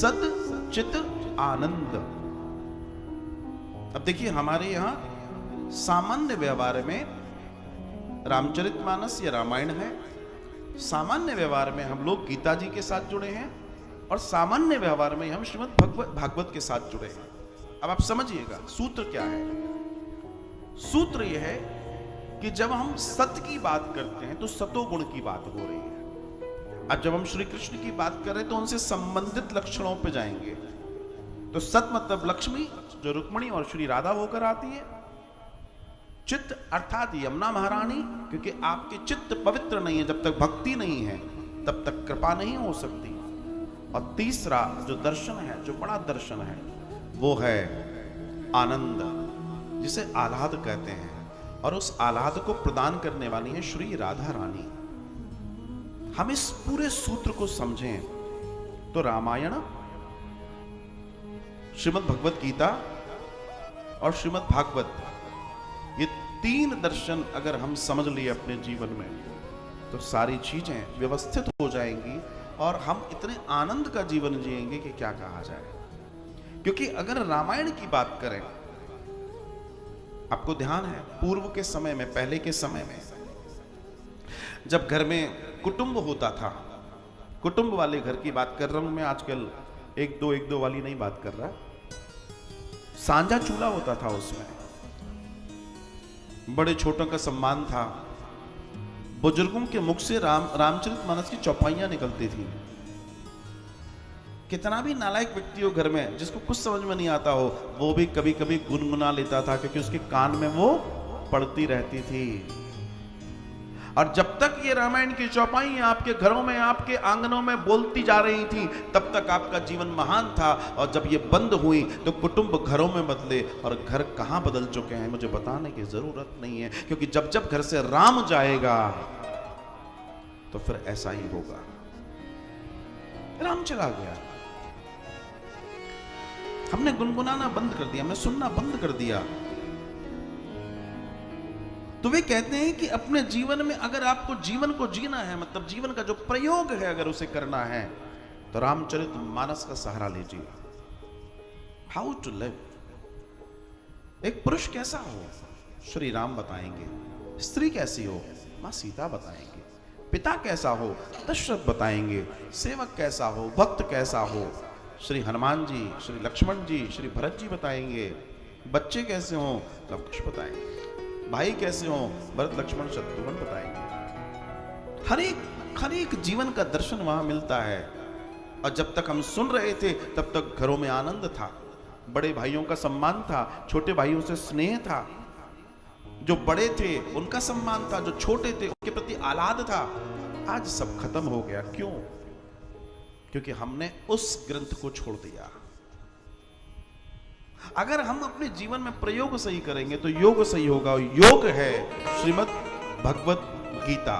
सत चित आनंद। अब देखिए हमारे यहां सामान्य व्यवहार में रामचरितमानस या रामायण है, सामान्य व्यवहार में हम लोग गीता जी के साथ जुड़े हैं और सामान्य व्यवहार में हम श्रीमद् भागवत के साथ जुड़े हैं। अब आप समझिएगा सूत्र क्या है। सूत्र यह है कि जब हम सत्य की बात करते हैं तो सतोगुण की बात हो रही है। अब जब हम श्री कृष्ण की बात कर रहे हैं तो उनसे संबंधित लक्षणों पे जाएंगे। तो सत मतलब लक्ष्मी जो रुक्मिणी और श्री राधा होकर आती है। चित्त अर्थात यमुना महारानी, क्योंकि आपके चित्त पवित्र नहीं है, जब तक भक्ति नहीं है तब तक कृपा नहीं हो सकती। और तीसरा जो दर्शन है, जो बड़ा दर्शन है, वो है आनंद, जिसे आह्लाद कहते हैं। और उस आह्लाद को प्रदान करने वाली है श्री राधा रानी। हम इस पूरे सूत्र को समझें तो रामायण, श्रीमद् भगवत गीता और श्रीमद् भागवत, ये तीन दर्शन अगर हम समझ लिए अपने जीवन में तो सारी चीजें व्यवस्थित हो जाएंगी और हम इतने आनंद का जीवन जिएंगे कि क्या कहा जाए। क्योंकि अगर रामायण की बात करें, आपको ध्यान है पूर्व के समय में, पहले के समय में जब घर में कुटुंब होता था, कुटुंब वाले घर की बात कर रहा हूं मैं, आजकल एक दो वाली नहीं बात कर रहा। सांझा चूल्हा होता था, उसमें बड़े छोटों का सम्मान था। बुजुर्गों के मुख से रामचरितमानस की चौपाइयां निकलती थी। कितना भी नालायक व्यक्ति हो घर में, जिसको कुछ समझ में नहीं आता हो, वो भी कभी कभी गुनगुना लेता था, क्योंकि उसके कान में वो पड़ती रहती थी। और जब तक ये रामायण की चौपाई आपके घरों में, आपके आंगनों में बोलती जा रही थी, तब तक आपका जीवन महान था। और जब ये बंद हुई तो कुटुंब घरों में बदले, और घर कहां बदल चुके हैं मुझे बताने की जरूरत नहीं है, क्योंकि जब जब घर से राम जाएगा तो फिर ऐसा ही होगा। राम चला गया, हमने गुनगुनाना बंद कर दिया, हमने सुनना बंद कर दिया। तो वे कहते हैं कि अपने जीवन में अगर आपको जीवन को जीना है, मतलब जीवन का जो प्रयोग है अगर उसे करना है, तो रामचरितमानस का सहारा लीजिए। How to live. एक पुरुष कैसा हो, श्री राम बताएंगे। स्त्री कैसी हो, मां सीता बताएंगे। पिता कैसा हो, दशरथ बताएंगे। सेवक कैसा हो, भक्त कैसा हो, श्री हनुमान जी, श्री लक्ष्मण जी, श्री भरत जी बताएंगे। बच्चे कैसे हो, लव कुश बताएंगे। भाई कैसे हो, भरत लक्ष्मण शत्रुघ्न बताएंगे। हर एक जीवन का दर्शन वहां मिलता है। और जब तक हम सुन रहे थे तब तक घरों में आनंद था, बड़े भाइयों का सम्मान था, छोटे भाइयों से स्नेह था, जो बड़े थे उनका सम्मान था, जो छोटे थे उनके प्रति आह्लाद था। आज सब खत्म हो गया। क्यों? क्योंकि हमने उस ग्रंथ को छोड़ दिया। अगर हम अपने जीवन में प्रयोग सही करेंगे तो योग सही होगा। योग है श्रीमद् भगवत गीता।